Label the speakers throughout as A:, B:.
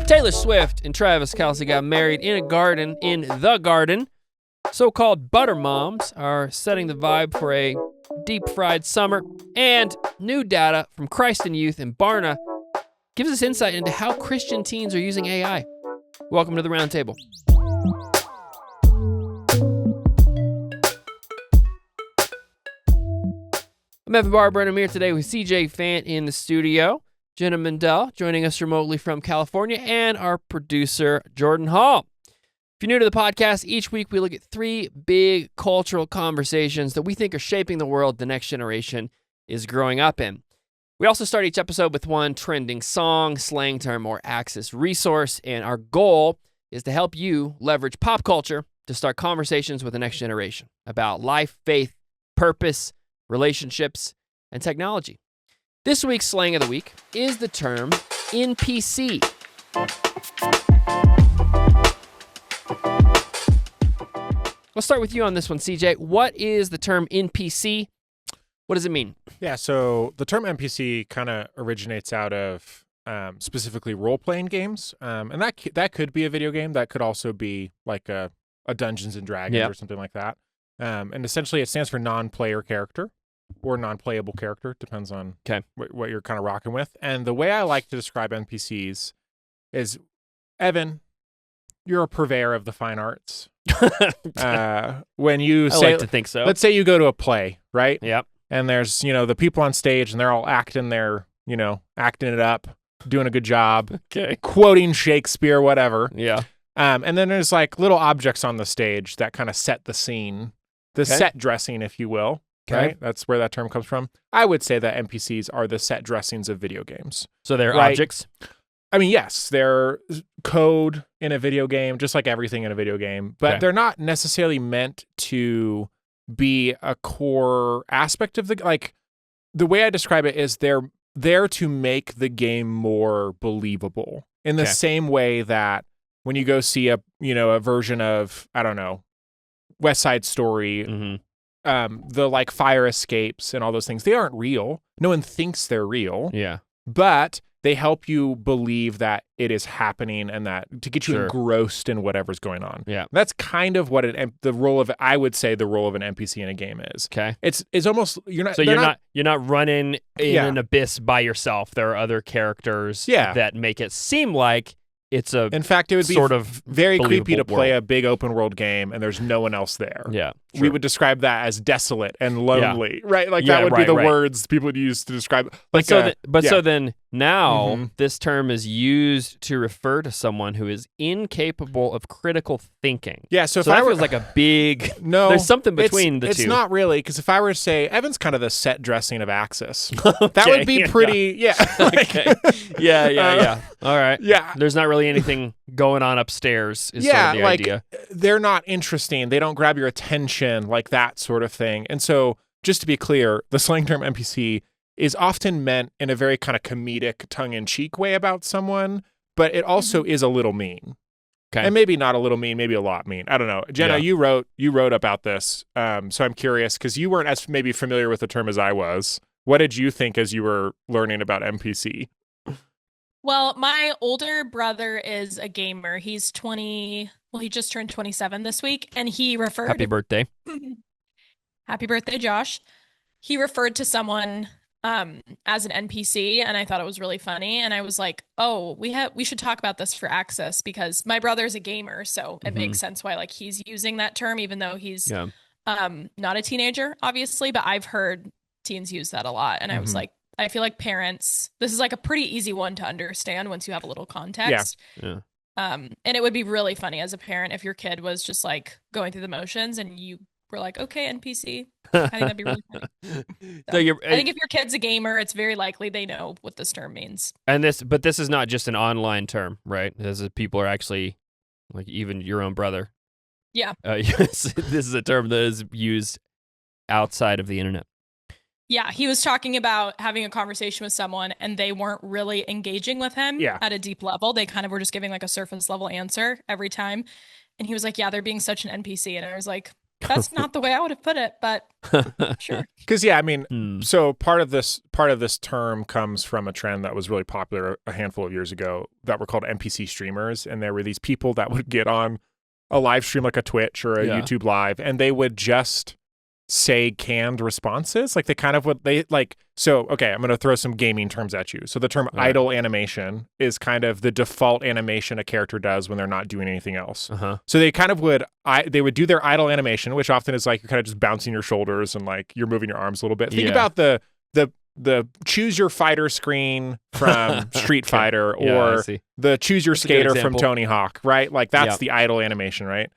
A: Taylor Swift and Travis Kelce got married in a garden in the garden. So-called butter moms are setting the vibe for a deep-fried summer. And new data from Christ Youth and Barna gives us insight into how Christian teens are using AI. Welcome to the Roundtable. I'm Evan Barber, and I'm here today with CJ Fant in the studio, Jenna Mendel joining us remotely from California, and our producer, Jordan Hall. If you're new to the podcast, each week we look at three big cultural conversations that we think are shaping the world the next generation is growing up in. We also start each episode with one trending song, slang term, or Axis resource, and our goal is to help you leverage pop culture to start conversations with the next generation about life, faith, purpose, relationships, and technology. This week's slang of the week is the term NPC. Let's start with you on this one, CJ. What is the term NPC? What does it mean?
B: Yeah, so the term NPC kind of originates out of specifically role-playing games, and that could be a video game. That could also be like a Dungeons and Dragons or something like that. And essentially, it stands for non-player character or non-playable character, depends on what you're kind of rocking with. And the way I like to describe NPCs is, Evan, you're a purveyor of the fine arts. When you say,
A: I like to think so.
B: Let's say you go to a play, right?
A: Yep.
B: And there's, the people on stage and they're all acting acting it up, doing a good job, quoting Shakespeare, whatever.
A: Yeah.
B: And then there's like little objects on the stage that kind of set the scene, the set dressing, if you will. Right? That's where that term comes from. I would say that NPCs are the set dressings of video games.
A: So they're objects?
B: I mean, yes, they're code in a video game, just like everything in a video game, but they're not necessarily meant to be a core aspect of the way I describe it is they're there to make the game more believable in the same way that when you go see a version of, I don't know, West Side Story, the fire escapes and all those things, they aren't real. No one thinks they're real.
A: Yeah.
B: But they help you believe that it is happening and that to get you engrossed in whatever's going on.
A: Yeah.
B: That's kind of what the role of an NPC in a game is.
A: Okay.
B: It's almost you're
A: not running in an abyss by yourself. There are other characters that make it seem like it's
B: in fact, it would be
A: sort of
B: very creepy to play
A: world.
B: a big open world game and there's no one else there.
A: Yeah. Sure.
B: We would describe that as desolate and lonely, right? That would be the words people would use to describe.
A: So then now this term is used to refer to someone who is incapable of critical thinking.
B: Yeah. So
A: that feels like a big there's something between the two.
B: It's not really, because if I were to say Evan's kind of the set dressing of Axis, that would be pretty.
A: Okay. Yeah. All right.
B: Yeah.
A: There's not really anything going on upstairs. Is sort of the idea.
B: They're not interesting. They don't grab your attention, like that sort of thing. And so, just to be clear, the slang term NPC is often meant in a very kind of comedic, tongue-in-cheek way about someone, but it also is a little mean. Okay. And maybe not a little mean, maybe a lot mean. I don't know. Jenna, you wrote about this, so I'm curious, because you weren't as maybe familiar with the term as I was. What did you think as you were learning about NPC?
C: Well, my older brother is a gamer. He's 20. Well, he just turned 27 this week, and he referred...
A: Happy birthday.
C: Happy birthday, Josh. He referred to someone as an NPC, and I thought it was really funny. And I was like, oh, we should talk about this for Access, because my brother's a gamer, so it makes sense why he's using that term, even though he's not a teenager, obviously. But I've heard teens use that a lot, and I was like, I feel like parents, this is a pretty easy one to understand once you have a little context.
A: Yeah.
C: And it would be really funny as a parent if your kid was just going through the motions and you were like, okay, NPC. I think that'd be really funny. I think if your kid's a gamer, it's very likely they know what this term means.
A: But this is not just an online term, right? People are actually, even your own brother.
C: Yeah.
A: This is a term that is used outside of the internet.
C: Yeah, he was talking about having a conversation with someone and they weren't really engaging with him at a deep level. They kind of were just giving a surface level answer every time. And he was like, yeah, they're being such an NPC. And I was like, That's not the way I would have put it, but sure.
B: Because yeah, I mean, so part of this term comes from a trend that was really popular a handful of years ago that were called NPC streamers, and there were these people that would get on a live stream like a Twitch or a YouTube live, and they would just say canned responses. Like they kind of would so okay, I'm going to throw some gaming terms at you. So the term idle animation is kind of the default animation a character does when they're not doing anything else. So they kind of would they would do their idle animation, which often is like you're kind of just bouncing your shoulders and like you're moving your arms a little bit. Think about the choose your fighter screen from Street Fighter or the choose your skater from Tony Hawk, right? Like that's the idle animation, right?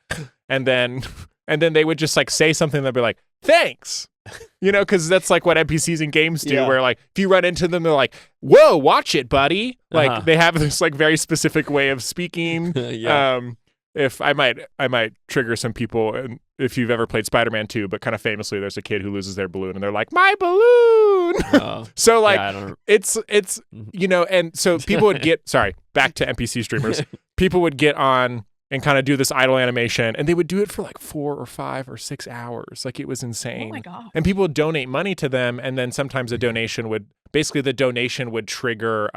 B: And then they would just like say something that'd be like, thanks, because that's like what NPCs in games do, where like if you run into them, they're like, whoa, watch it, buddy. Like they have this like very specific way of speaking. If I might trigger some people, and if you've ever played Spider-Man 2, but kind of famously, there's a kid who loses their balloon, and they're like, "My balloon!" So like, it's and so people would get back to NPC streamers. People would get on and kind of do this idle animation, and they would do it for like 4 or 5 or 6 hours. Like it was insane.
C: Oh my god!
B: And people would donate money to them, and then sometimes the donation would trigger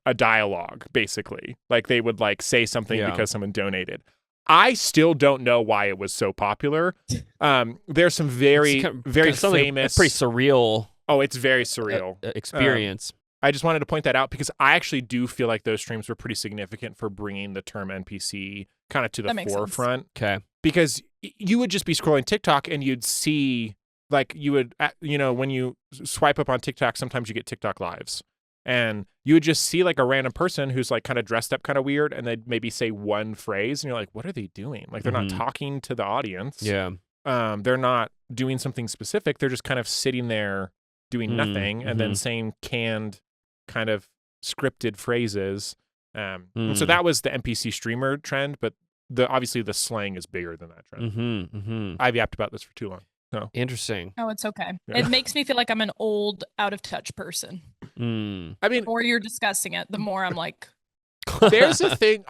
B: a dialogue. Basically, like they would like say something because someone donated. I still don't know why it was so popular. There's some very famous,
A: pretty surreal.
B: Oh, it's very surreal
A: experience.
B: I just wanted to point that out because I actually do feel like those streams were pretty significant for bringing the term NPC kind of to the forefront.
A: Okay,
B: because you would just be scrolling TikTok and you'd see like you would when you swipe up on TikTok, sometimes you get TikTok lives. And you would just see like a random person who's like kind of dressed up kind of weird, and they'd maybe say one phrase, and you're like, what are they doing? Like they're not talking to the audience.
A: Yeah.
B: They're not doing something specific. They're just kind of sitting there doing nothing and then saying canned kind of scripted phrases. And so that was the NPC streamer trend, but obviously the slang is bigger than that trend. I've yapped about this for too long. No.
A: Interesting.
C: Oh, it's okay. Yeah. It makes me feel like I'm an old, out of touch person.
B: I mean,
C: the more you're discussing it, the more I'm like,
B: there's a thing.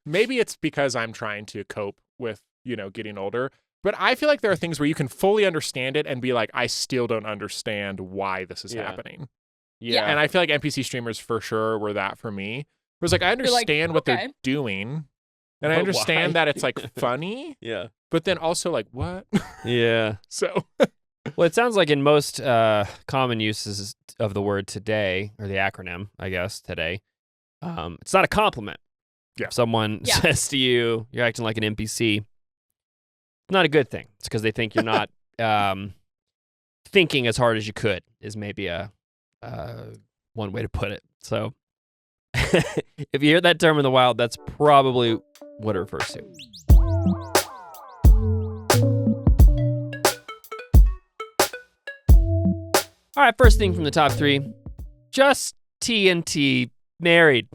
B: Maybe it's because I'm trying to cope with getting older, but I feel like there are things where you can fully understand it and be like, I still don't understand why this is happening.
C: Yeah.
B: And I feel like NPC streamers for sure were that for me. It was like I understand what they're doing, and I understand that it's like funny.
A: Yeah.
B: But then also like what?
A: Yeah.
B: So.
A: Well, it sounds like in most common uses of the word today, or the acronym, I guess, today, it's not a compliment.
B: Yeah.
A: If someone says to you, you're acting like an NPC, it's not a good thing. It's because they think you're not thinking as hard as you could, is maybe one way to put it. So if you hear that term in the wild, that's probably what it refers to. All right, first thing from the top 3. Just TNT married.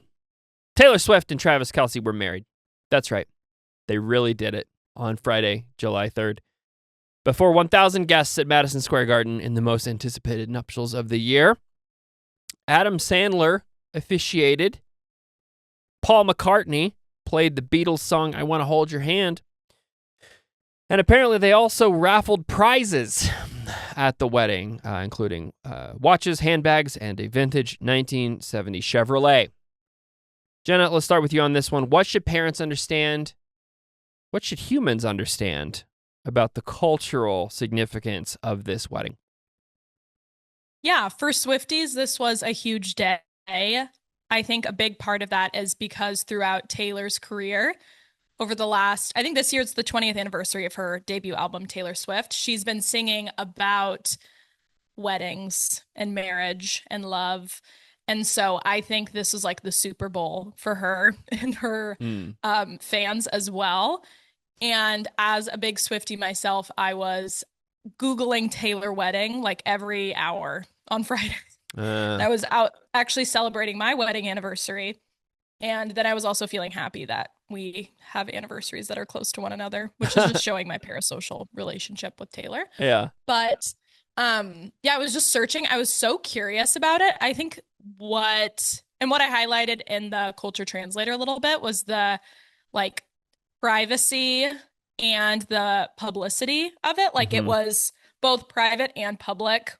A: Taylor Swift and Travis Kelce were married. That's right. They really did it on Friday, July 3rd. Before 1,000 guests at Madison Square Garden in the most anticipated nuptials of the year. Adam Sandler officiated. Paul McCartney played the Beatles song, I Want to Hold Your Hand. And apparently they also raffled prizes at the wedding, including watches, handbags, and a vintage 1970 Chevrolet. Jenna, let's start with you on this one. What should parents understand? What should humans understand about the cultural significance of this wedding?
C: Yeah, for Swifties, this was a huge day. I think a big part of that is because throughout Taylor's career, over the last, I think this year it's the 20th anniversary of her debut album, Taylor Swift. She's been singing about weddings and marriage and love. And so I think this was like the Super Bowl for her and her fans as well. And as a big Swiftie myself, I was Googling Taylor wedding like every hour on Friday. I was out actually celebrating my wedding anniversary. And then I was also feeling happy that we have anniversaries that are close to one another, which is just showing my parasocial relationship with Taylor.
A: Yeah.
C: But I was just searching. I was so curious about it. I think what I highlighted in the Culture Translator a little bit was the like privacy and the publicity of it. Like it was both private and public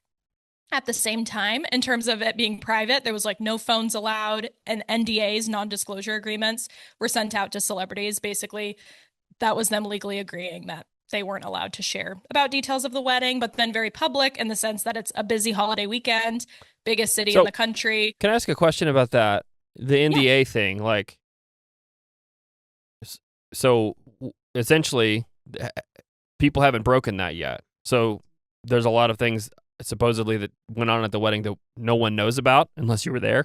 C: at the same time. In terms of it being private, there was like no phones allowed, and NDAs, non-disclosure agreements, were sent out to celebrities. Basically, that was them legally agreeing that they weren't allowed to share about details of the wedding, but then very public in the sense that it's a busy holiday weekend, biggest city in the country.
A: Can I ask a question about that? The NDA thing, like, so essentially, people haven't broken that yet. So there's a lot of things supposedly that went on at the wedding that no one knows about unless you were there.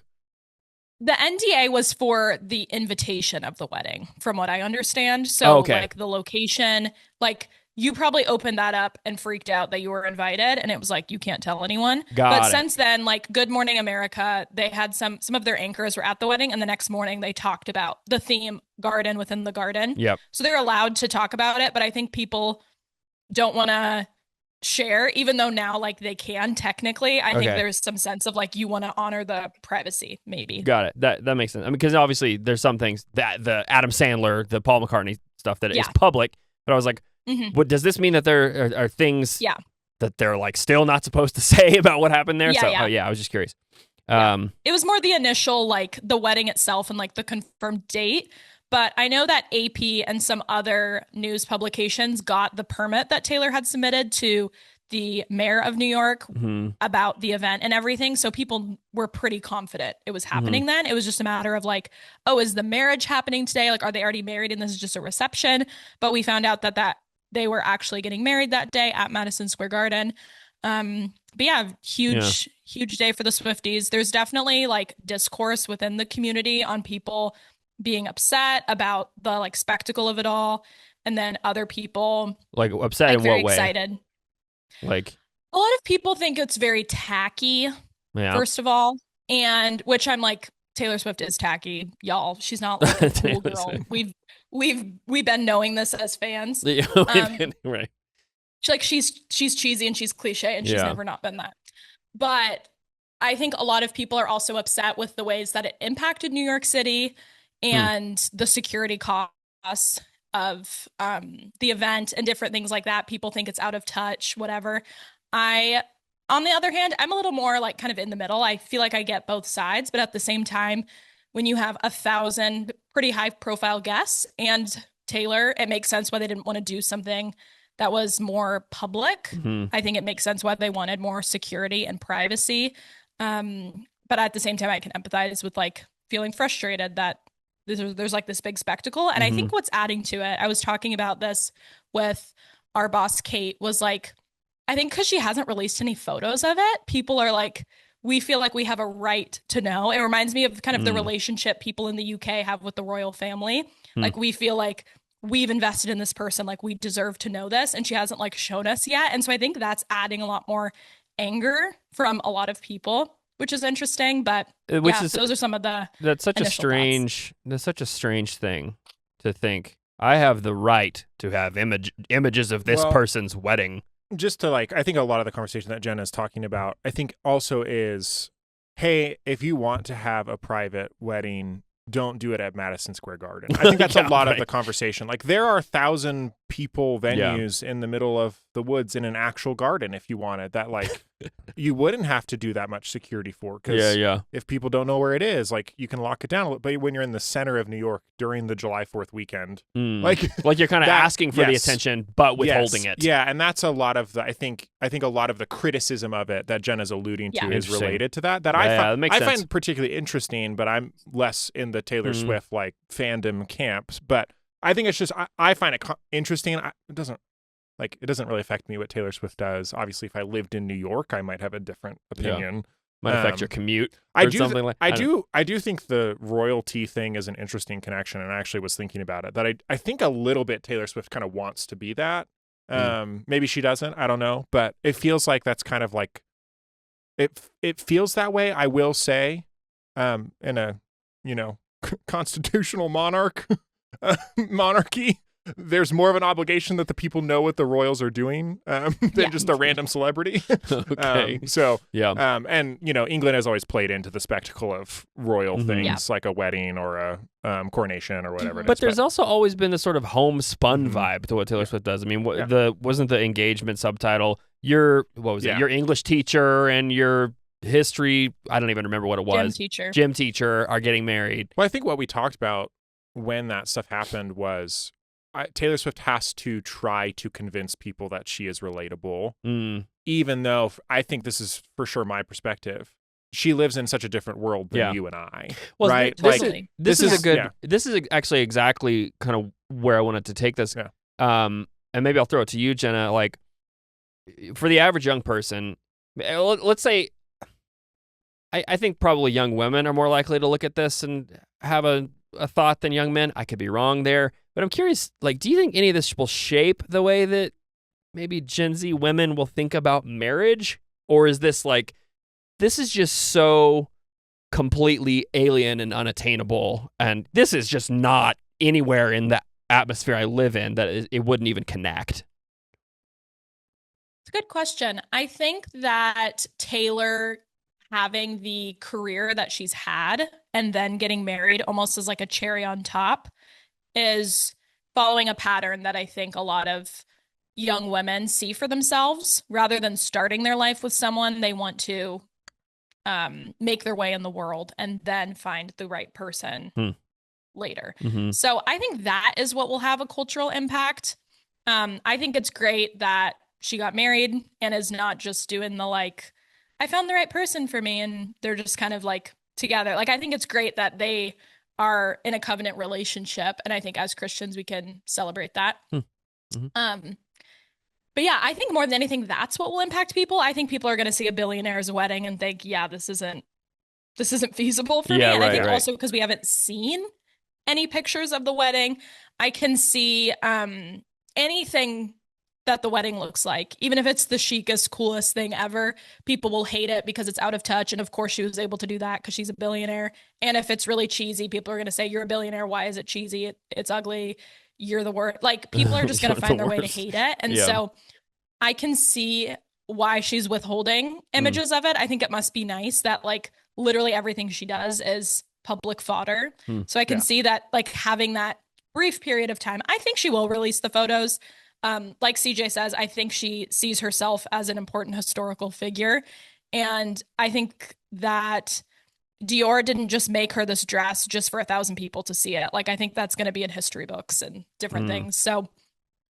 C: The NDA was for the invitation of the wedding, from what I understand. So, like, the location, like, you probably opened that up and freaked out that you were invited, and it was like, you can't tell anyone. But since then, like, Good Morning America, they had some of their anchors were at the wedding, and the next morning they talked about the theme garden within the garden.
A: Yep.
C: So they're allowed to talk about it, but I think people don't want to share, even though now like they can technically. I think there's some sense of like you want to honor the privacy, maybe.
A: Got it. That makes sense. I mean, because obviously there's some things that the Adam Sandler, the Paul McCartney stuff that is public, but I was like, what does this mean that there are things that they're like still not supposed to say about what happened there? I was just curious.
C: It was more the initial, like the wedding itself and like the confirmed date. But I know that AP and some other news publications got the permit that Taylor had submitted to the mayor of New York about the event and everything. So people were pretty confident it was happening then. It was just a matter of like, oh, is the marriage happening today? Like, are they already married and this is just a reception? But we found out that they were actually getting married that day at Madison Square Garden. But yeah, huge day for the Swifties. There's definitely like discourse within the community on people being upset about the like spectacle of it all, and then other people
A: like upset
C: like,
A: in
C: very
A: what way?
C: Excited.
A: Like
C: a lot of people think it's very tacky. First of all, and which I'm like, Taylor Swift is tacky, y'all. She's not like a cool girl. We've been knowing this as fans.
A: Right.
C: She's cheesy and she's cliche and she's never not been that. But I think a lot of people are also upset with the ways that it impacted New York City and the security costs of the event and different things like that. People think it's out of touch, whatever. On the other hand, I'm a little more like kind of in the middle. I feel like I get both sides, but at the same time, when you have 1,000 pretty high profile guests and Taylor, it makes sense why they didn't want to do something that was more public. I think it makes sense why they wanted more security and privacy. But at the same time, I can empathize with like feeling frustrated that there's like this big spectacle. And I think what's adding to it, I was talking about this with our boss, Kate, was like, I think because she hasn't released any photos of it, people are like, we feel like we have a right to know. It reminds me of kind of the relationship people in the UK have with the royal family. Like we feel like we've invested in this person, like we deserve to know this. And she hasn't like shown us yet. And so I think that's adding a lot more anger from a lot of people, which is interesting, but those are some of the
A: that's such a strange thing to think. I have the right to have images of this person's wedding.
B: Just to like, I think a lot of the conversation that Jenna is talking about, I think also is, hey, if you want to have a private wedding, don't do it at Madison Square Garden. I think that's a lot of the conversation. Like there are 1,000 people venues in the middle of the woods in an actual garden if you wanted that, like you wouldn't have to do that much security for, because if people don't know where it is, like you can lock it down a little. But when you're in the center of New York during the July 4th weekend, like
A: you're kind of asking for the attention but withholding it.
B: And that's a lot of the I think a lot of the criticism of it that Jenna's alluding to is related to that I find particularly interesting, but I'm less in the Taylor Swift like fandom camps. But I think it's just I find it interesting. It doesn't really affect me what Taylor Swift does. Obviously, if I lived in New York, I might have a different opinion.
A: Might affect your commute.
B: I do think the royalty thing is an interesting connection, and I actually was thinking about it. That I think a little bit Taylor Swift kind of wants to be that. Maybe she doesn't. I don't know, but it feels like that's kind of like it feels that way. I will say, in a constitutional monarchy. there's more of an obligation that the people know what the royals are doing than just a random celebrity.
A: Okay.
B: And England has always played into the spectacle of royal things like a wedding or a coronation or whatever.
A: But there's also always been this sort of homespun vibe to what Taylor Swift does. I mean, wasn't the engagement subtitle your English teacher and your history? I don't even remember what it was. Gym teacher are getting married.
B: Well, I think what we talked about when that stuff happened was Taylor Swift has to try to convince people that she is relatable, even though I think this is for sure my perspective. She lives in such a different world than you and I, right?
A: This is actually exactly kind of where I wanted to take this.
B: Yeah.
A: And maybe I'll throw it to you, Jenna. Like, for the average young person, let's say, I think probably young women are more likely to look at this and have a thought than young men. I could be wrong there, but I'm curious, like, do you think any of this will shape the way that maybe Gen Z women will think about marriage? Or is this like, this is just so completely alien and unattainable, and this is just not anywhere in the atmosphere I live in that it wouldn't even connect?
C: It's a good question. I think that Taylor having the career that she's had and then getting married almost as like a cherry on top is following a pattern that I think a lot of young women see for themselves. Rather than starting their life with someone, they want to make their way in the world and then find the right person later. So I think that is what will have a cultural impact. I think it's great that she got married and is not just doing the like, I found the right person for me, and they're just kind of like together. Like, I think it's great that they are in a covenant relationship, and I think as Christians we can celebrate that. But yeah, I think more than anything, that's what will impact people. I think people are going to see a billionaire's wedding and think, yeah, this isn't feasible for me. And I think also because we haven't seen any pictures of the wedding, I can see anything that the wedding looks like. Even if it's the chicest, coolest thing ever, people will hate it because it's out of touch. And of course she was able to do that because she's a billionaire. And if it's really cheesy, people are going to say, you're a billionaire. Why is it cheesy? It's ugly. You're the worst. Like, people are just going to find their way to hate it. And so I can see why she's withholding images of it. I think it must be nice that like literally everything she does is public fodder. So I can see that, like, having that brief period of time. I think she will release the photos. Like CJ says, I think she sees herself as an important historical figure. And I think that Dior didn't just make her this dress just for 1,000 people to see it. Like, I think that's going to be in history books and different things. So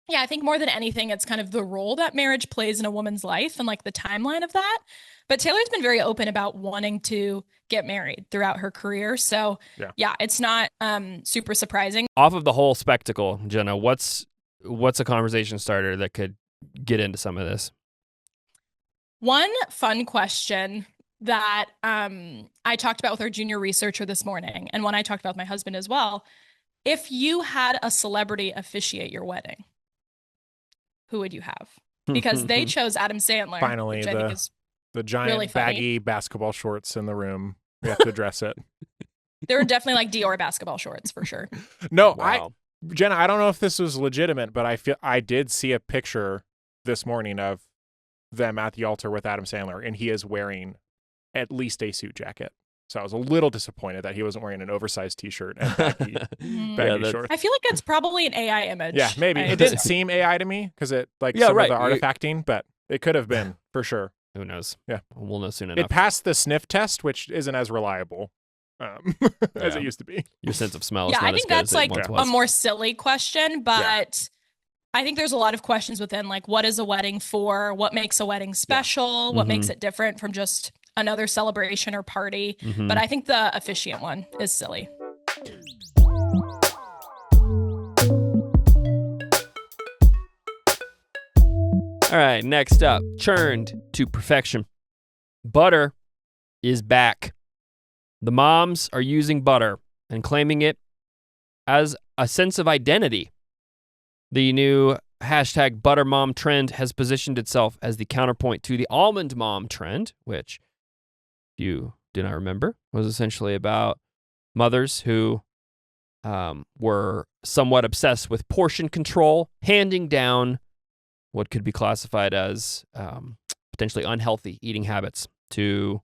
C: yeah, I think more than anything, it's kind of the role that marriage plays in a woman's life and like the timeline of that. But Taylor's been very open about wanting to get married throughout her career. So yeah, it's not super surprising.
A: Off of the whole spectacle, Jenna, what's a conversation starter that could get into some of this?
C: One fun question that I talked about with our junior researcher this morning, and one I talked about with my husband as well. If you had a celebrity officiate your wedding, who would you have? Because they chose Adam Sandler.
B: Finally,
C: which I think is
B: the giant
C: really
B: baggy basketball shorts in the room. We have to address it.
C: There were definitely like Dior basketball shorts for sure.
B: No, wow. Jenna, I don't know if this was legitimate, but I did see a picture this morning of them at the altar with Adam Sandler, and he is wearing at least a suit jacket. So I was a little disappointed that he wasn't wearing an oversized T-shirt and baggy shorts.
C: I feel like it's probably an AI image.
B: Yeah, maybe. It didn't seem AI to me because it some of the artifacting, but it could have been for sure.
A: Who knows?
B: Yeah.
A: We'll know soon enough.
B: It passed the sniff test, which isn't as reliable as it used to be.
A: Your sense of smell is not
C: I think
A: as good
C: that's
A: as
C: like
A: it once was.
C: a more silly question, but I think there's a lot of questions within, like, what is a wedding for? What makes a wedding special? What makes it different from just another celebration or party? But I think the officiant one is silly.
A: All right, next up, churned to perfection. Butter is back. The moms are using butter and claiming it as a sense of identity. The new hashtag Butter Mom trend has positioned itself as the counterpoint to the Almond Mom trend, which, if you do not remember, was essentially about mothers who were somewhat obsessed with portion control, handing down what could be classified as potentially unhealthy eating habits to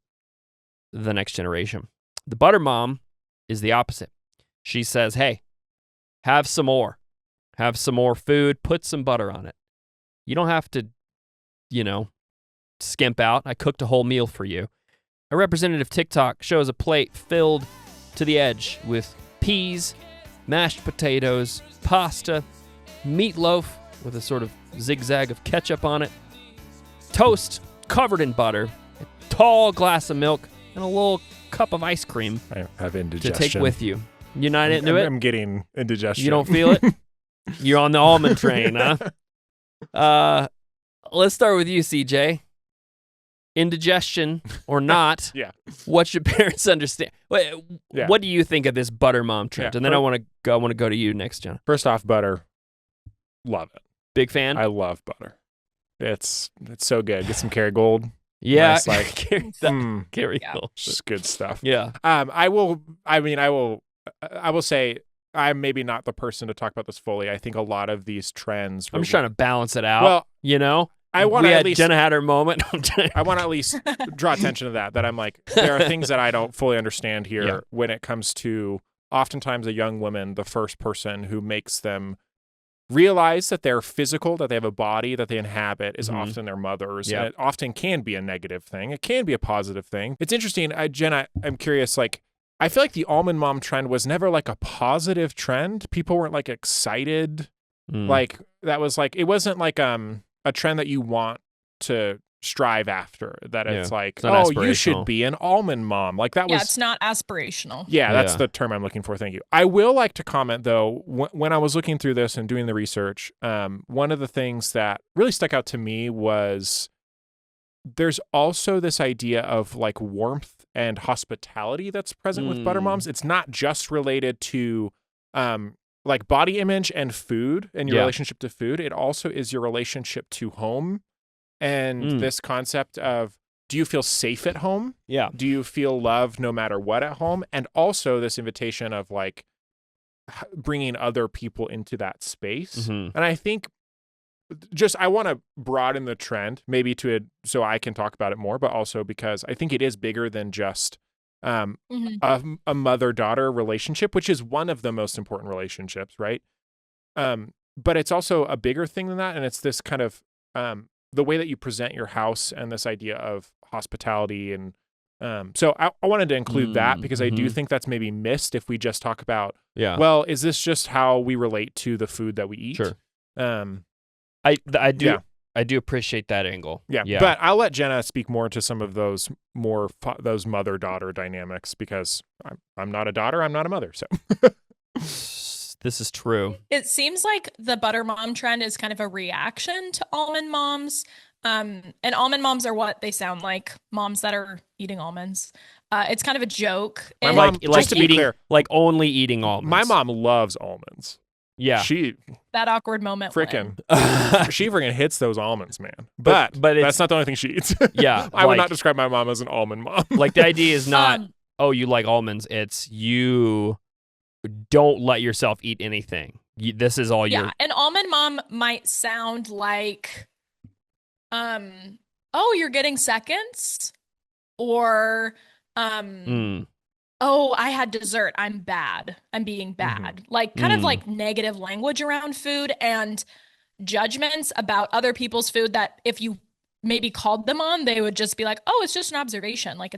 A: the next generation. The butter mom is the opposite. She says, hey, have some more. Have some more food. Put some butter on it. You don't have to, skimp out. I cooked a whole meal for you. A representative TikTok shows a plate filled to the edge with peas, mashed potatoes, pasta, meatloaf with a sort of zigzag of ketchup on it, toast covered in butter, a tall glass of milk, and a little cup of ice cream
B: I have indigestion
A: to take with you. You're not into it?
B: I'm getting indigestion.
A: You don't feel it? You're on the almond train, huh? Let's start with you, CJ. Indigestion or not,
B: yeah.
A: What should parents understand? What do you think of this butter mom trend?
B: Yeah.
A: And then I want to go to you next, John.
B: First off, butter. Love it.
A: Big fan?
B: I love butter. It's so good. Get some Kerrygold.
A: Yeah,
B: Nice, like
A: Kerrygold.
B: Just good stuff.
A: Yeah.
B: I will say I'm maybe not the person to talk about this fully. I think a lot of these trends.
A: I'm just trying to balance it out.
B: Well, we
A: had Jenna had her moment.
B: I want to at least draw attention to that I'm like, there are things that I don't fully understand here when it comes to oftentimes a young woman, the first person who makes them realize that they're physical, that they have a body that they inhabit is often their mothers.
A: Yep.
B: And it often can be a negative thing. It can be a positive thing. It's interesting. Jenna, I'm curious, like, I feel like the almond mom trend was never like a positive trend. People weren't like excited. Like that was like, it wasn't like a trend that you want to strive after, that it's like, oh, you should be an almond mom. Like that was.
C: Yeah, it's not aspirational.
B: Yeah, that's the term I'm looking for. Thank you. I will like to comment though, when I was looking through this and doing the research, one of the things that really stuck out to me was there's also this idea of like warmth and hospitality that's present with butter moms. It's not just related to like body image and food and your relationship to food. It also is your relationship to home and this concept of, do you feel safe at home?
A: Yeah.
B: Do you feel loved no matter what at home? And also this invitation of like bringing other people into that space. And I think I want to broaden the trend maybe so I can talk about it more, but also because I think it is bigger than just a mother-daughter relationship, which is one of the most important relationships, right? But it's also a bigger thing than that. And it's this kind of the way that you present your house and this idea of hospitality. And so I wanted to include that because I do think that's maybe missed if we just talk about, well, is this just how we relate to the food that we eat?
A: Sure. I do appreciate that angle.
B: Yeah. But I'll let Jenna speak more to some of those those mother-daughter dynamics because I'm not a daughter, I'm not a mother. So
A: this is true.
C: It seems like the butter mom trend is kind of a reaction to almond moms. And almond moms are what they sound like, moms that are eating almonds. It's kind of a joke.
B: My mom, just to be clear,
A: like only eating almonds.
B: My mom loves almonds.
A: Yeah.
C: That awkward moment.
B: She freaking hits those almonds, man. But that's not the only thing she eats.
A: Yeah.
B: I would not describe my mom as an almond mom.
A: Like the idea is not, you like almonds. It's you don't let yourself eat anything. This is all
C: an almond mom might sound like, you're getting seconds, or I had dessert, I'm bad, I'm being bad. Like kind of like negative language around food and judgments about other people's food that if you maybe called them on, they would just be like, oh, it's just an observation. Like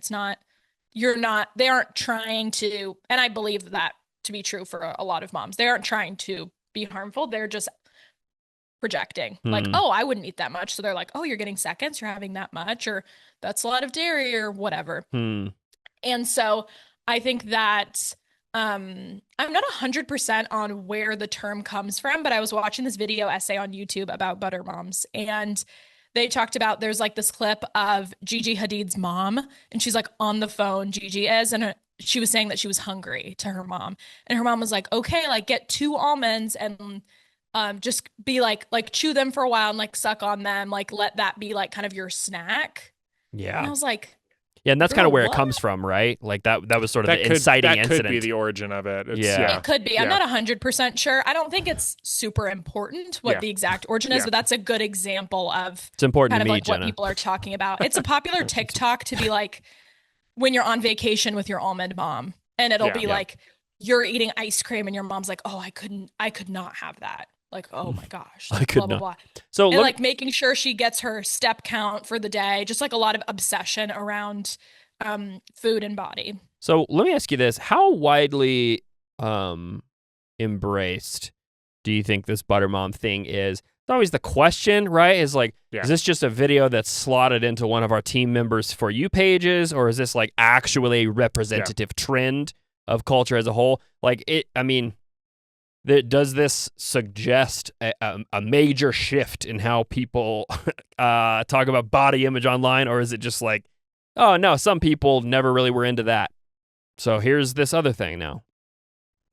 C: they aren't trying to, and I believe that to be true for a lot of moms. They aren't trying to be harmful. They're just projecting like, oh, I wouldn't eat that much. So they're like, oh, you're getting seconds, you're having that much, or that's a lot of dairy or whatever. And so I think that I'm not 100% on where the term comes from, but I was watching this video essay on YouTube about butter moms, and they talked about, there's like this clip of Gigi Hadid's mom, and she's like on the phone, Gigi is, and she was saying that she was hungry to her mom, and her mom was like, okay, like get 2 almonds and just be like chew them for a while and like suck on them, like let that be like kind of your snack.
A: Yeah.
C: And I was like,
A: Yeah, and that's kind of where it
C: what?
A: comes from, right? Like that was sort of the inciting incident.
B: That could be the origin of it.
A: Yeah.
C: It could be. I'm not 100% sure. I don't think it's super important what the exact origin is, but that's a good example of
A: it's important
C: kind
A: to
C: of
A: me,
C: like
A: Jenna.
C: what people are talking about. It's a popular TikTok to be like when you're on vacation with your almond mom, and it'll be like you're eating ice cream and your mom's like, "Oh, I could not have that." Like, oh my gosh, like,
A: I could
C: blah,
A: not.
C: blah, blah.
A: So
C: and like making sure she gets her step count for the day, just like a lot of obsession around food and body.
A: So let me ask you this: how widely embraced do you think this butter mom thing is? It's always the question, right? Is like, is this just a video that's slotted into one of our team members' For You pages, or is this like actually a representative trend of culture as a whole? Like it, I mean, does this suggest a major shift in how people talk about body image online, or is it just like, oh no, some people never really were into that, so here's this other thing now?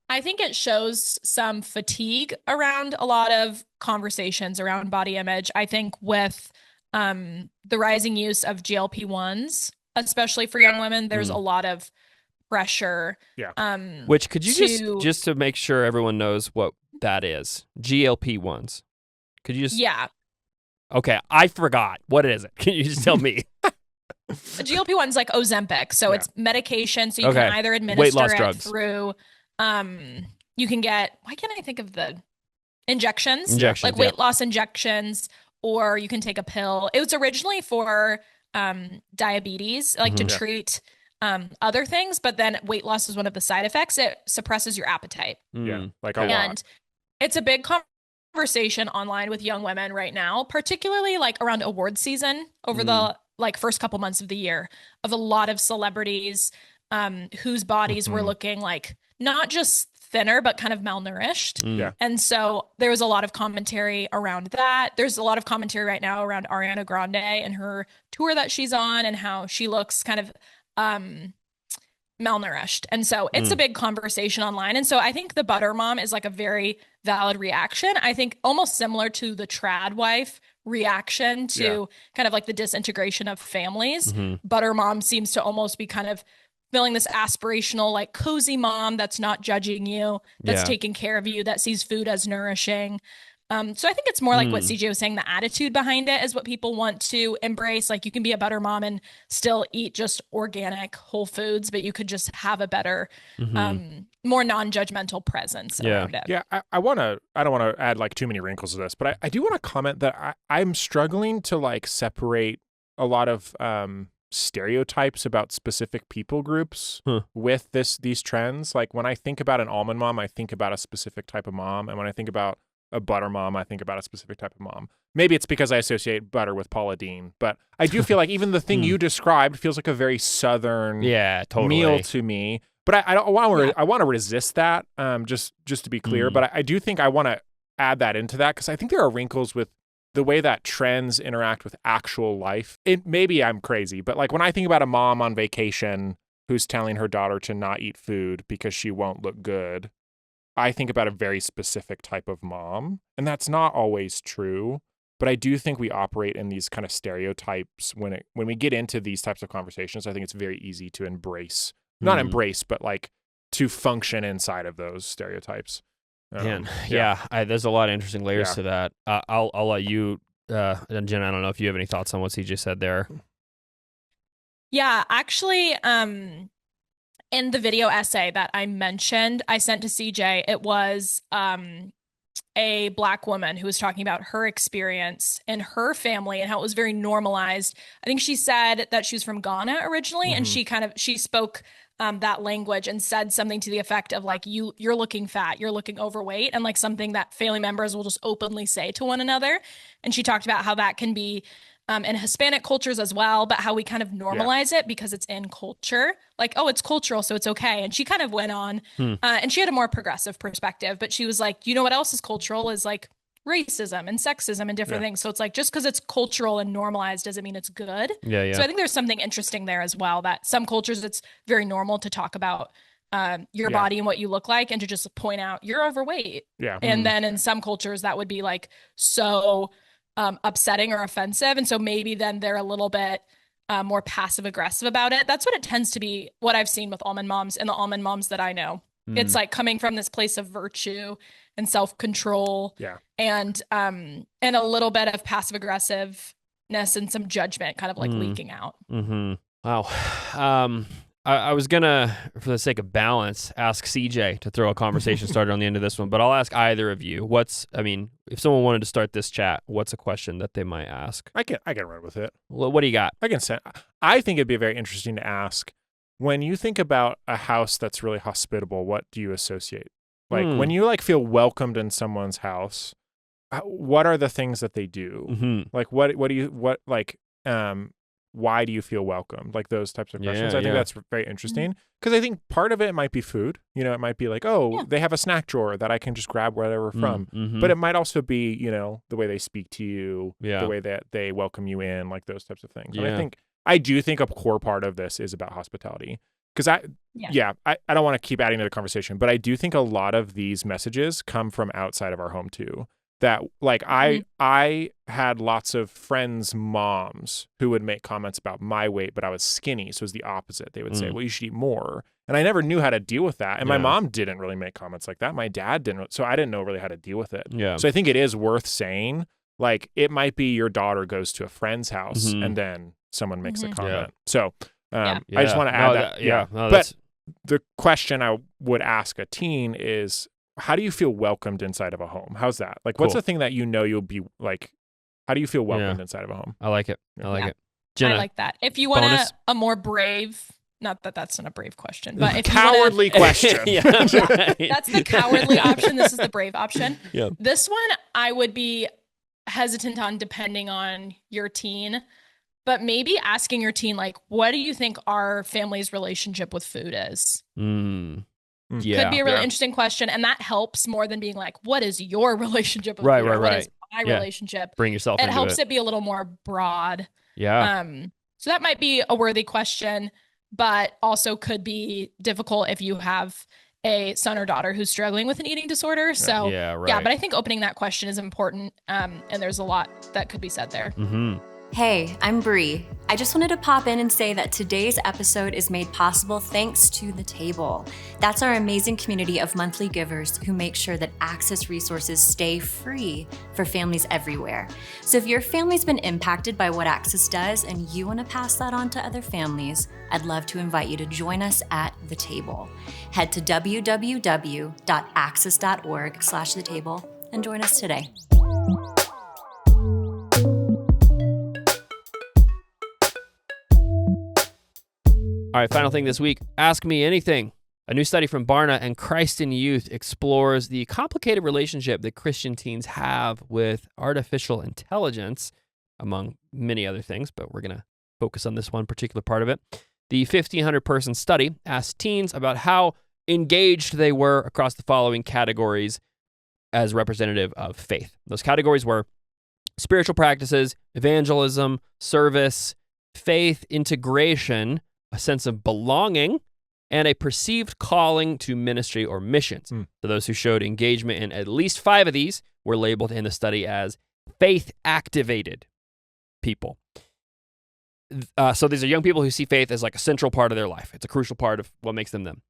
C: I think it shows some fatigue around a lot of conversations around body image. I think with the rising use of GLP-1s, especially for young women, there's a lot of pressure.
A: Which could you just to make sure everyone knows what that is? GLP-1s. Could you just?
C: Yeah.
A: Okay, I forgot. What is it? Can you just tell me?
C: GLP-1's like Ozempic, so it's medication. So you can either administer
A: weight loss
C: it
A: drugs
C: through. You can get. Why can't I think of the injections? Like weight loss injections, or you can take a pill. It was originally for diabetes, like to treat other things, but then weight loss is one of the side effects. It suppresses your appetite.
B: Like a lot.
C: And it's a big conversation online with young women right now, particularly like around award season over the like first couple months of the year, of a lot of celebrities whose bodies were looking like not just thinner, but kind of malnourished. And so there was a lot of commentary around that. There's a lot of commentary right now around Ariana Grande and her tour that she's on and how she looks kind of malnourished. And so it's a big conversation online. And so I think the butter mom is like a very valid reaction. I think almost similar to the trad wife reaction to kind of like the disintegration of families. Butter mom seems to almost be kind of feeling this aspirational, like cozy mom that's not judging you, that's taking care of you, that sees food as nourishing. So I think it's more like what CJ was saying, the attitude behind it is what people want to embrace. Like you can be a butter mom and still eat just organic whole foods, but you could just have a better, more non-judgmental presence around it.
B: Yeah, I don't want to add like too many wrinkles to this, but I do want to comment that I'm struggling to like separate a lot of stereotypes about specific people groups with these trends. Like when I think about an almond mom, I think about a specific type of mom, and when I think about a butter mom, I think about a specific type of mom. Maybe it's because I associate butter with Paula Deen, but I do feel like even the thing you described feels like a very Southern meal to me. But I want to resist that, just to be clear. But I do think I want to add that into that because I think there are wrinkles with the way that trends interact with actual life. Maybe I'm crazy, but like when I think about a mom on vacation who's telling her daughter to not eat food because she won't look good, I think about a very specific type of mom, and that's not always true. But I do think we operate in these kind of stereotypes when we get into these types of conversations. I think it's very easy to not embrace, but like to function inside of those stereotypes.
A: There's a lot of interesting layers to that. I'll let you, and Jen, I don't know if you have any thoughts on what CJ said there.
C: Yeah, actually, in the video essay that I mentioned, I sent to CJ, it was a Black woman who was talking about her experience in her family and how it was very normalized. I think she said that she was from Ghana originally, and she spoke that language and said something to the effect of like, you're looking fat, you're looking overweight, and like something that family members will just openly say to one another. And she talked about how that can be in Hispanic cultures as well, but how we kind of normalize it because it's in culture. Like, oh, it's cultural, so it's okay. And she kind of went on, and she had a more progressive perspective, but she was like, you know what else is cultural is like racism and sexism and different things. So it's like, just because it's cultural and normalized doesn't mean it's good. So I think there's something interesting there as well, that some cultures it's very normal to talk about your body and what you look like and to just point out you're overweight. And then in some cultures that would be like so upsetting or offensive. And so maybe then they're a little bit more passive aggressive about it. That's what it tends to be, what I've seen with almond moms and the almond moms that I know. It's like coming from this place of virtue and self-control, and a little bit of passive aggressiveness and some judgment kind of like leaking out.
A: Wow. I was gonna, for the sake of balance, ask CJ to throw a conversation starter on the end of this one, but I'll ask either of you. If someone wanted to start this chat, what's a question that they might ask?
B: I can run with it.
A: Well, what do you got?
B: I think it'd be very interesting to ask, when you think about a house that's really hospitable, what do you associate? Like when you like feel welcomed in someone's house, what are the things that they do? Like why do you feel welcomed? Like those types of questions. I think that's very interesting, because I think part of it might be food. It might be like, they have a snack drawer that I can just grab wherever from. But it might also be, the way they speak to you, the way that they welcome you in, like those types of things. And I do think a core part of this is about hospitality. Because I don't want to keep adding to the conversation, but I do think a lot of these messages come from outside of our home too. That like I had lots of friends' moms who would make comments about my weight, but I was skinny, so it was the opposite. They would say, "Well, you should eat more," and I never knew how to deal with that. And my mom didn't really make comments like that. My dad didn't, so I didn't know really how to deal with it. Yeah. So I think it is worth saying. Like it might be your daughter goes to a friend's house and then someone makes a comment. So I just want to add that. But the question I would ask a teen is, how do you feel welcomed inside of a home? How's that? Like, what's the thing that you'll be like, how do you feel welcomed inside of a home?
A: I like it. I like it. Jenna,
C: I like that. If you want a more brave, not that that's not a brave question, but if
B: cowardly question.
C: That's the cowardly option. This is the brave option. Yeah. This one I would be hesitant on depending on your teen, but maybe asking your teen, like, what do you think our family's relationship with food is? Could be a really interesting question, and that helps more than being like, what is your relationship with food? What is my relationship?
A: Bring yourself into it.
C: It helps it be a little more broad. So that might be a worthy question, but also could be difficult if you have a son or daughter who's struggling with an eating disorder. So but I think opening that question is important, and there's a lot that could be said there.
D: Hey, I'm Bree. I just wanted to pop in and say that today's episode is made possible thanks to The Table. That's our amazing community of monthly givers who make sure that Access resources stay free for families everywhere. So if your family's been impacted by what Access does and you want to pass that on to other families, I'd love to invite you to join us at The Table. Head to www.access.org/thetable and join us today.
A: All right, final thing this week, ask me anything. A new study from Barna and Christ in Youth explores the complicated relationship that Christian teens have with artificial intelligence, among many other things, but we're going to focus on this one particular part of it. The 1,500-person study asked teens about how engaged they were across the following categories as representative of faith. Those categories were spiritual practices, evangelism, service, faith integration, a sense of belonging, and a perceived calling to ministry or missions. So those who showed engagement in at least 5 of these were labeled in the study as faith-activated people. So these are young people who see faith as like a central part of their life. It's a crucial part of what makes them them.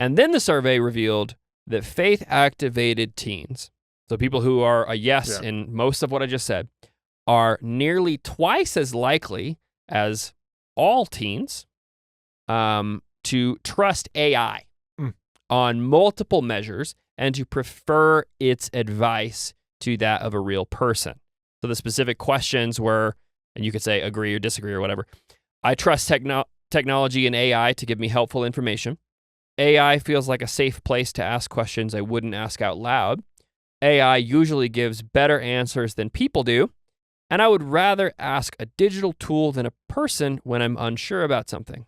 A: And then the survey revealed that faith-activated teens, so people who are a yes in most of what I just said, are nearly twice as likely as all teens to trust AI on multiple measures and to prefer its advice to that of a real person. So the specific questions were, and you could say agree or disagree or whatever. I trust technology and AI to give me helpful information. AI feels like a safe place to ask questions I wouldn't ask out loud. AI usually gives better answers than people do. And I would rather ask a digital tool than a person when I'm unsure about something.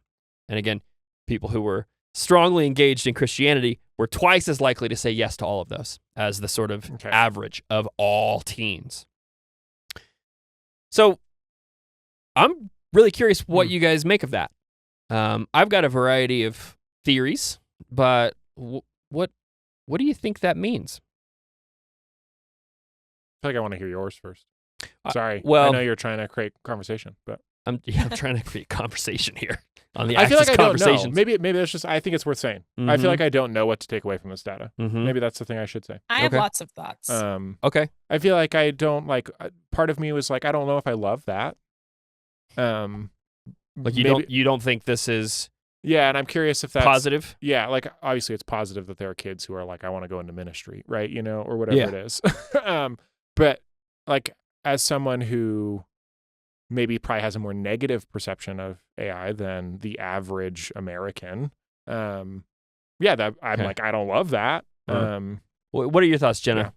A: And again, people who were strongly engaged in Christianity were twice as likely to say yes to all of those as the sort of average of all teens. So I'm really curious what you guys make of that. I've got a variety of theories, but what do you think that means?
B: I feel like I want to hear yours first. Sorry.
A: Well,
B: I know you're trying to create conversation, but
A: I'm trying to create conversation here on the
B: I feel
A: Access
B: like I don't know.
A: conversations.
B: Maybe that's just. I think it's worth saying. I feel like I don't know what to take away from this data. Maybe that's the thing I should say.
C: I have lots of thoughts.
A: Okay.
B: I feel like I don't like. Part of me was like, I don't know if I love that.
A: Like you don't think this is
B: and I'm curious if that's
A: positive.
B: Yeah, like obviously it's positive that there are kids who are like, I want to go into ministry, right? Or whatever it is. But like as someone who maybe probably has a more negative perception of AI than the average American. I'm like, I don't love that.
A: What are your thoughts, Jenna?
B: Yeah.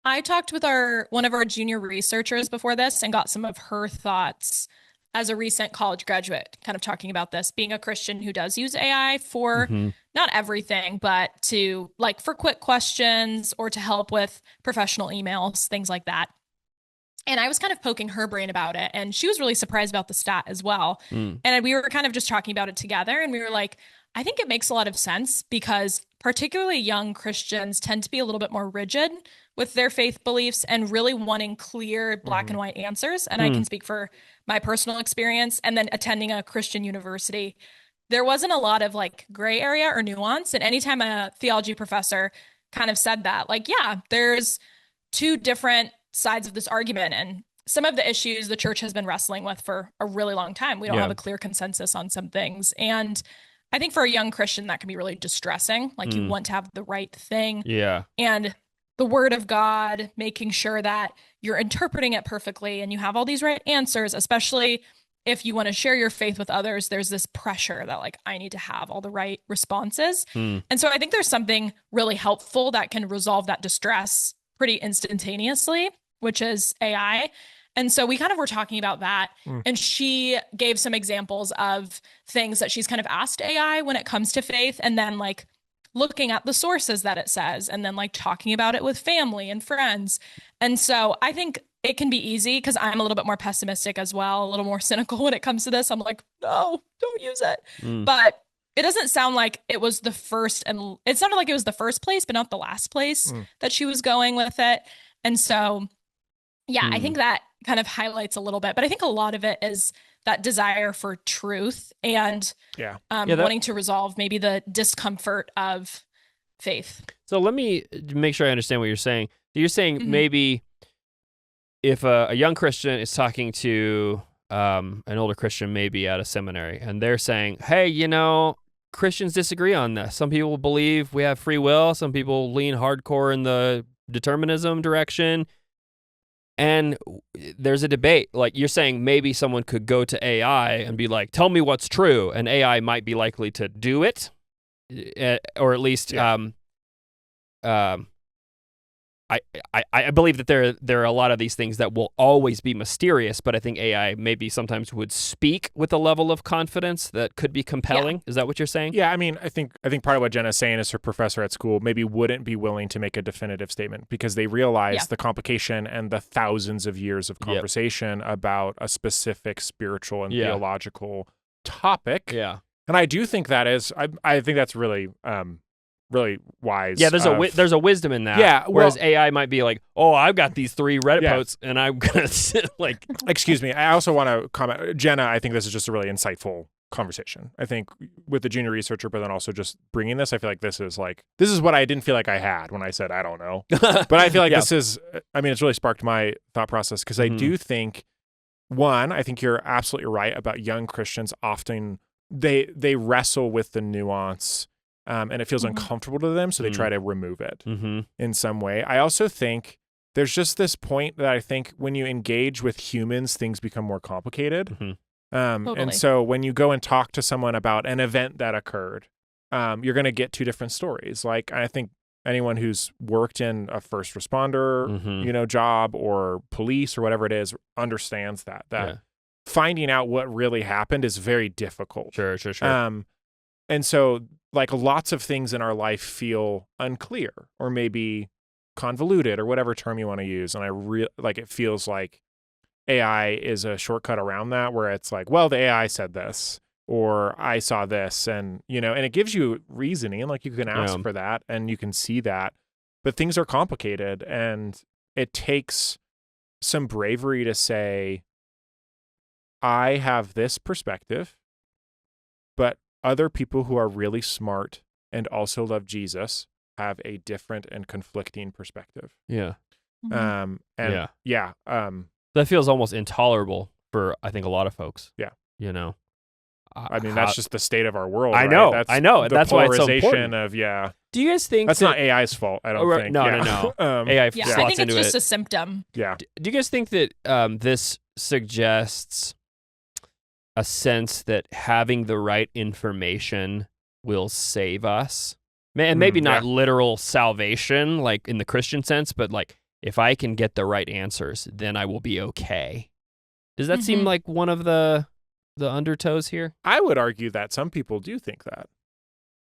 C: I talked with one of our junior researchers before this and got some of her thoughts as a recent college graduate, kind of talking about this, being a Christian who does use AI for not everything, but to like for quick questions or to help with professional emails, things like that. And I was kind of poking her brain about it, and she was really surprised about the stat as well. And we were kind of just talking about it together, and we were like, I think it makes a lot of sense because particularly young Christians tend to be a little bit more rigid with their faith beliefs and really wanting clear black and white answers. And I can speak for my personal experience. And then attending a Christian university, there wasn't a lot of like gray area or nuance. And anytime a theology professor kind of said that, like, yeah, there's two different sides of this argument, and some of the issues the church has been wrestling with for a really long time. We don't have a clear consensus on some things. And I think for a young Christian, that can be really distressing. Like you want to have the right thing.
A: Yeah.
C: And the word of God, making sure that you're interpreting it perfectly and you have all these right answers, especially if you want to share your faith with others, there's this pressure that like, I need to have all the right responses. And so I think there's something really helpful that can resolve that distress pretty instantaneously, which is AI. And so we kind of were talking about that. And she gave some examples of things that she's kind of asked AI when it comes to faith, and then like looking at the sources that it says, and then like talking about it with family and friends. And so I think it can be easy because I'm a little bit more pessimistic as well, a little more cynical when it comes to this. I'm like, no, don't use it. But it doesn't sound like it was the first, and it sounded like it was the first place, but not the last place that she was going with it. And so, yeah, I think that kind of highlights a little bit, but I think a lot of it is that desire for truth and wanting to resolve maybe the discomfort of faith.
A: So let me make sure I understand what you're saying. You're saying maybe if a young Christian is talking to an older Christian, maybe at a seminary, and they're saying, hey, Christians disagree on this. Some people believe we have free will. Some people lean hardcore in the determinism direction. And there's a debate. Like you're saying, maybe someone could go to AI and be like, tell me what's true. And AI might be likely to do it, or at least I believe that there are a lot of these things that will always be mysterious, but I think AI maybe sometimes would speak with a level of confidence that could be compelling. Is that what you're saying?
B: Yeah, I mean, I think part of what Jenna's saying is her professor at school maybe wouldn't be willing to make a definitive statement because they realize the complication and the thousands of years of conversation about a specific spiritual and theological topic.
A: Yeah.
B: And I do think that is, I think that's really really wise.
A: Yeah, there's a wisdom in that.
B: Yeah,
A: whereas AI might be like, oh, I've got these 3 Reddit posts, and I'm gonna like.
B: Excuse me. I also want to comment, Jenna. I think this is just a really insightful conversation. I think with the junior researcher, but then also just bringing this, I feel like this is what I didn't feel like I had when I said I don't know. But I feel like this is. I mean, it's really sparked my thought process because I do think. One, I think you're absolutely right about young Christians. Often they wrestle with the nuance. And it feels uncomfortable to them, so they try to remove it in some way. I also think there's just this point that I think when you engage with humans, things become more complicated.
C: Totally.
B: And so when you go and talk to someone about an event that occurred, you're going to get 2 different stories. Like I think anyone who's worked in a first responder, job or police or whatever it is understands that finding out what really happened is very difficult.
A: Sure.
B: And so like lots of things in our life feel unclear or maybe convoluted or whatever term you want to use. And it feels like AI is a shortcut around that where it's like, well, the AI said this or I saw this and it gives you reasoning. Like you can ask for that and you can see that, but things are complicated and it takes some bravery to say, I have this perspective, but other people who are really smart and also love Jesus have a different and conflicting perspective.
A: Yeah.
B: And
A: That feels almost intolerable for, I think, a lot of folks.
B: Yeah.
A: You know?
B: I mean, that's just the state of our world.
A: I
B: right?
A: know.
B: That's
A: I know.
B: the
A: That's why it's so
B: polarization
A: important.
B: of,
A: Do you guys think
B: that's not AI's fault, I don't think.
A: No. AI
C: I
A: slots
C: think it's
A: into
C: just
A: it.
C: a symptom.
B: Yeah.
A: Do you guys think that this suggests a sense that having the right information will save us? And maybe not literal salvation, like in the Christian sense, but like if I can get the right answers, then I will be okay. Does that seem like one of the undertows here?
B: I would argue that some people do think that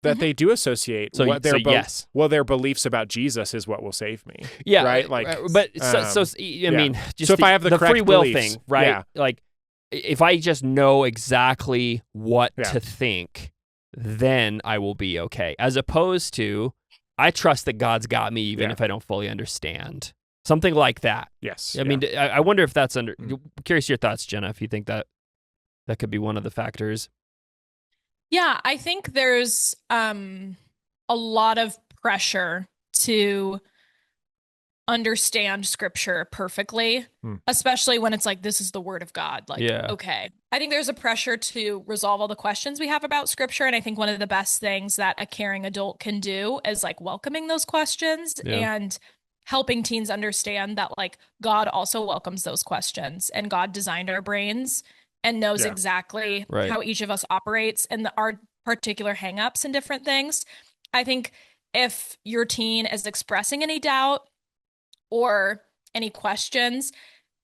B: they do associate
A: yes.
B: their beliefs about Jesus is what will save me.
A: Yeah,
B: right. Like,
A: but I mean, just
B: so if I have the correct
A: free will
B: beliefs,
A: thing, right?
B: yeah.
A: Like, if I just know exactly what to think, then I will be okay. As opposed to, I trust that God's got me even if I don't fully understand. Something like that.
B: Yes.
A: I mean, I wonder if that's curious your thoughts, Jenna, if you think that could be one of the factors.
C: Yeah, I think there's a lot of pressure to understand scripture perfectly, especially when it's like, this is the word of God. Like, okay. I think there's a pressure to resolve all the questions we have about scripture. And I think one of the best things that a caring adult can do is like welcoming those questions and helping teens understand that like God also welcomes those questions, and God designed our brains and knows exactly how each of us operates and our particular hangups and different things. I think if your teen is expressing any doubt or any questions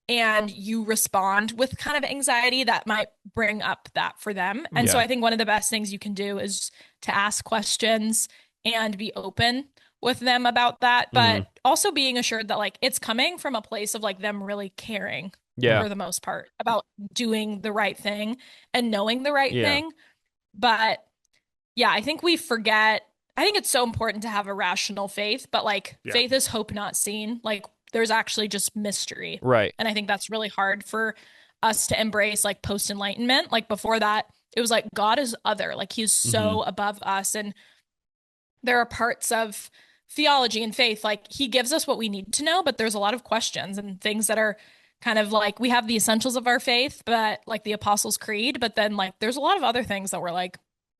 C: and you respond with kind of anxiety, that might bring up that for them. And so I think one of the best things you can do is to ask questions and be open with them about that, but also being assured that like it's coming from a place of like them really caring for the most part about doing the right thing and knowing the right thing. But I think we forget, I think it's so important to have a rational faith, but like faith is hope not seen. Like there's actually just mystery.
A: Right.
C: And I think that's really hard for us to embrace, like post enlightenment. Like before that, it was like God is other, like he's so above us. And there are parts of theology and faith, like he gives us what we need to know, but there's a lot of questions and things that are kind of like, we have the essentials of our faith, but like the Apostles' Creed, but then like there's a lot of other things that we're like,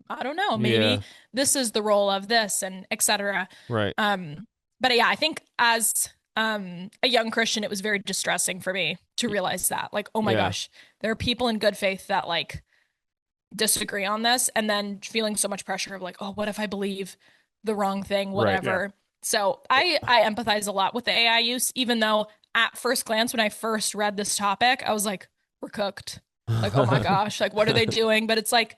C: I don't know, maybe this is the role of this and etc.
A: Right.
C: But I think as a young Christian, it was very distressing for me to realize that like, oh my gosh, there are people in good faith that like disagree on this, and then feeling so much pressure of like, oh, what if I believe the wrong thing, whatever.
A: Right,
C: So I empathize a lot with the AI use, even though at first glance, when I first read this topic, I was like, we're cooked. Like, oh my gosh, like what are they doing? But it's like,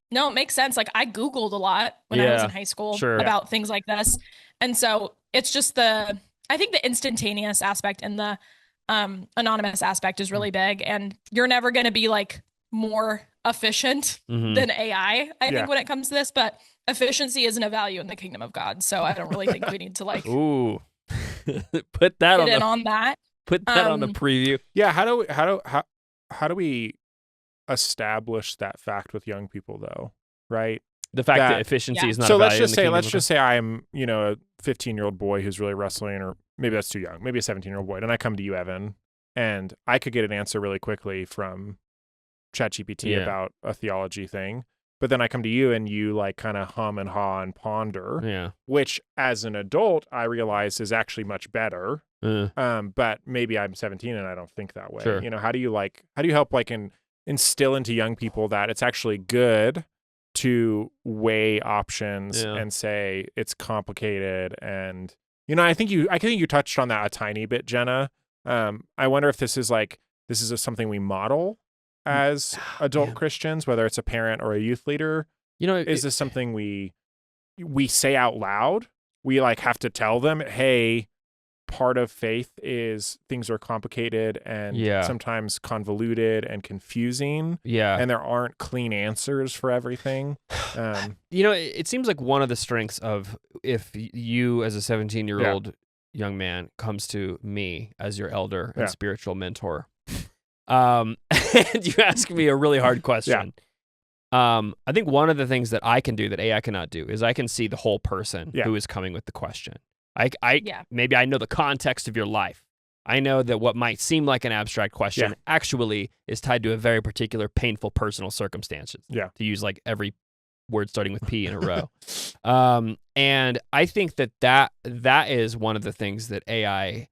C: no, it makes sense. Like I Googled a lot when I was in high school about things like this. And so it's just I think the instantaneous aspect and the anonymous aspect is really big. And you're never going to be like more efficient than AI, I think, when it comes to this. But efficiency isn't a value in the kingdom of God. So I don't really think we need to like
A: put that
C: on that.
A: Put that on the preview.
B: Yeah, how do we establish that fact with young people though? Right?
A: The fact that efficiency is not
B: so
A: a value.
B: So let's just say I'm, a 15-year-old boy who's really wrestling, or maybe that's too young, maybe a 17-year-old boy, and I come to you, Evan, and I could get an answer really quickly from ChatGPT about a theology thing. But then I come to you and you like kind of hum and haw and ponder, which as an adult, I realize is actually much better. But maybe I'm 17 and I don't think that way.
A: Sure.
B: How do you help like instill into young people that it's actually good to weigh options and say it's complicated? And, I think you touched on that a tiny bit, Jenna. I wonder if this is something we model as adult Christians, whether it's a parent or a youth leader. Is this something we say out loud? We like have to tell them, hey, part of faith is things are complicated and sometimes convoluted and confusing. And there aren't clean answers for everything.
A: It seems like one of the strengths of if you as a 17-year-old young man comes to me as your elder and spiritual mentor, And you ask me a really hard question. I think one of the things that I can do that AI cannot do is I can see the whole person who is coming with the question. Maybe I know the context of your life. I know that what might seem like an abstract question actually is tied to a very particular painful personal circumstances. Yeah. To use like every word starting with P in a row. And I think that is one of the things that AI,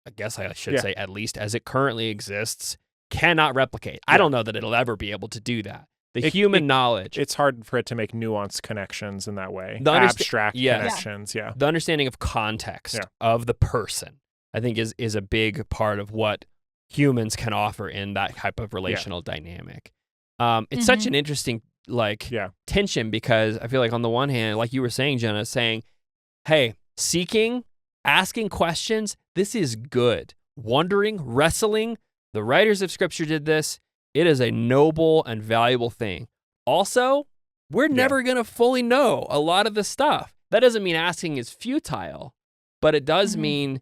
A: I guess I should say, at least as it currently exists, cannot replicate. I don't know that it'll ever be able to do that. The human knowledge.
B: It's hard for it to make nuanced connections in that way. Abstract connections, The
A: understanding of context of the person, I think, is a big part of what humans can offer in that type of relational dynamic. It's such an interesting tension, because I feel like on the one hand, like you were saying, Jenna, saying, hey, asking questions, this is good. Wondering, wrestling, the writers of scripture did this. It is a noble and valuable thing. Also, we're never going to fully know a lot of the stuff. That doesn't mean asking is futile, but it does mean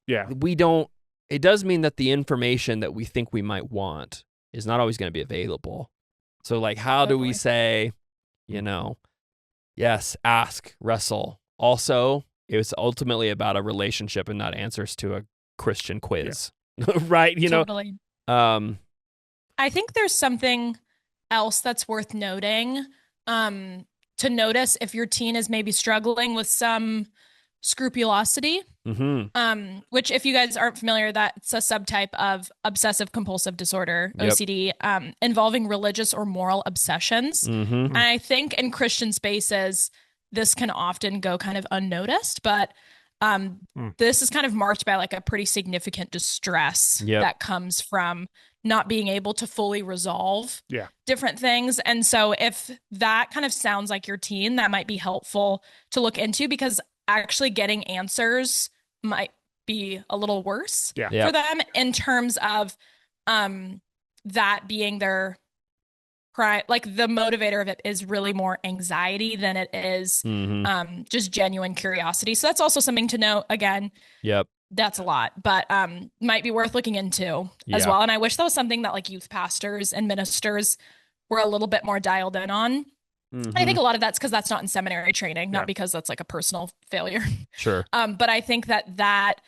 A: it does mean that the information that we think we might want is not always going to be available. So like, how do we say, yes, ask, wrestle. Also, it was ultimately about a relationship and not answers to a Christian quiz. Right?
C: Totally. I think there's something else that's worth noting, to notice if your teen is maybe struggling with some scrupulosity, which, if you guys aren't familiar, that's a subtype of obsessive compulsive disorder, OCD, involving religious or moral obsessions. And I think in Christian spaces, this can often go kind of unnoticed, but this is kind of marked by like a pretty significant distress that comes from not being able to fully resolve different things. And so if that kind of sounds like your teen, that might be helpful to look into, because actually getting answers might be a little worse for them, in terms of that being their pride. Like, the motivator of it is really more anxiety than it is just genuine curiosity. So that's also something to note. Again, that's a lot, but might be worth looking into as well. And I wish that was something that like youth pastors and ministers were a little bit more dialed in on. I think a lot of that's because that's not in seminary training, not because that's like a personal failure.
A: Sure.
C: But I think that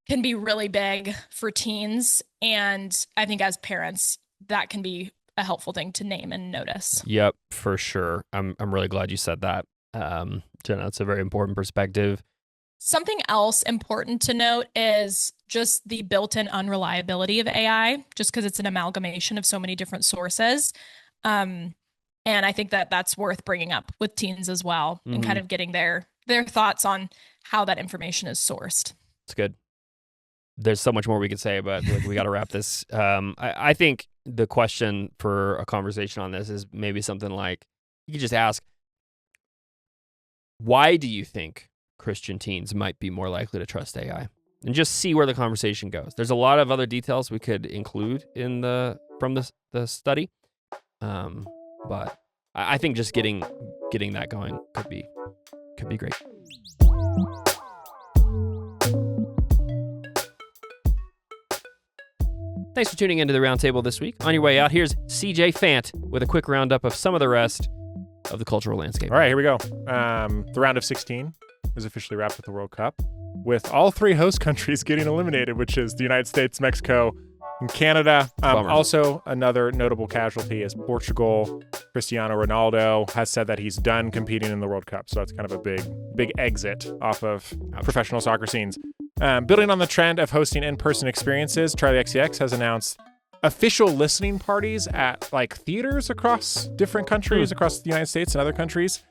C: can be really big for teens. And I think as parents, that can be a helpful thing to name and notice.
A: Yep, for sure. I'm really glad you said that. Jenna, that's a very important perspective.
C: Something else important to note is just the built-in unreliability of AI, just because it's an amalgamation of so many different sources. And I think that that's worth bringing up with teens as well, and kind of getting their thoughts on how that information is sourced.
A: It's good. There's so much more we could say, but we got to wrap this. I think the question for a conversation on this is maybe something like, you could just ask, why do you think Christian teens might be more likely to trust AI? And just see where the conversation goes. There's a lot of other details we could include from the study. But I think just getting that going could be great. Thanks for tuning into the Roundtable this week. On your way out, here's CJ Fant with a quick roundup of some of the rest of the cultural landscape.
B: All right, here we go. The round of 16 is officially wrapped with the World Cup, with all three host countries getting eliminated, which is the United States, Mexico, and Canada. Also, another notable casualty is Portugal. Cristiano Ronaldo has said that he's done competing in the World Cup, so that's kind of a big exit off of professional soccer scenes. Building on the trend of hosting in-person experiences, Charlie XCX has announced official listening parties at like theaters across different countries, across the United States and other countries.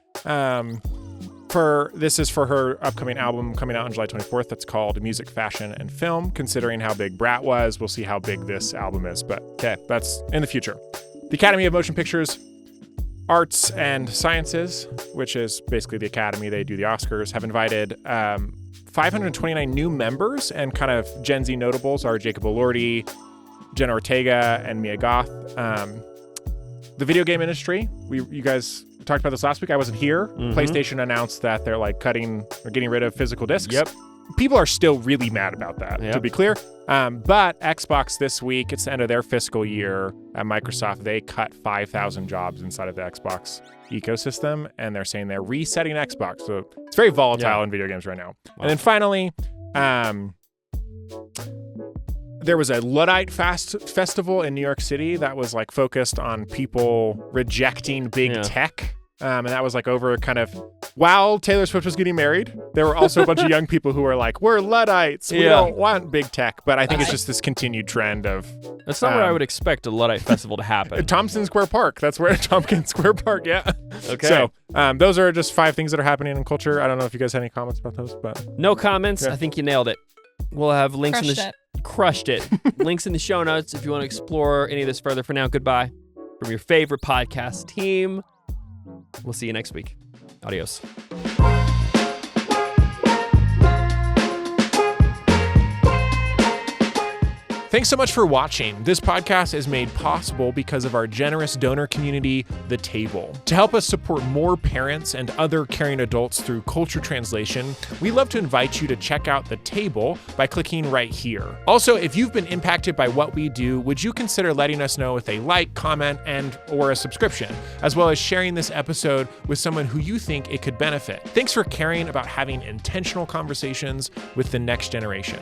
B: This is for her upcoming album coming out on July 24th. That's called Music, Fashion, and Film. Considering how big Brat was, we'll see how big this album is. But okay, that's in the future. The Academy of Motion Pictures Arts and Sciences, which is basically the Academy, they do the Oscars, have invited 529 new members, and kind of Gen Z notables are Jacob Elordi, Jenna Ortega, and Mia Goth. The video game industry, you guys talked about this last week. I wasn't here. PlayStation announced that they're like cutting or getting rid of physical discs. people are still really mad about that,
A: Yep.
B: to be clear. But Xbox this week, it's the end of their fiscal year at Microsoft. They cut 5,000 jobs inside of the Xbox ecosystem, and they're saying they're resetting Xbox. So it's very volatile in video games right now.
A: Wow.
B: And then finally, there was a Luddite festival in New York City that was like focused on people rejecting big tech. And that was like over kind of while Taylor Swift was getting married, there were also a bunch of young people who were like, we're Luddites. We don't want big tech. But I think it's just this continued trend of.
A: That's not where I would expect a Luddite festival to happen.
B: Tompkins Square Park. That's where Tompkins Square Park. Yeah.
A: Okay.
B: So those are just 5 things that are happening in culture. I don't know if you guys had any comments about those, but.
A: No comments.
B: Yeah.
A: I think you nailed it. We'll have links
C: Crushed it.
A: Links in the show notes if you want to explore any of this further. For now, goodbye from your favorite podcast team. We'll see you next week. Adios.
B: Thanks so much for watching. This podcast is made possible because of our generous donor community, The Table. To help us support more parents and other caring adults through culture translation, we love to invite you to check out The Table by clicking right here. Also, if you've been impacted by what we do, would you consider letting us know with a like, comment, or a subscription, as well as sharing this episode with someone who you think it could benefit? Thanks for caring about having intentional conversations with the next generation.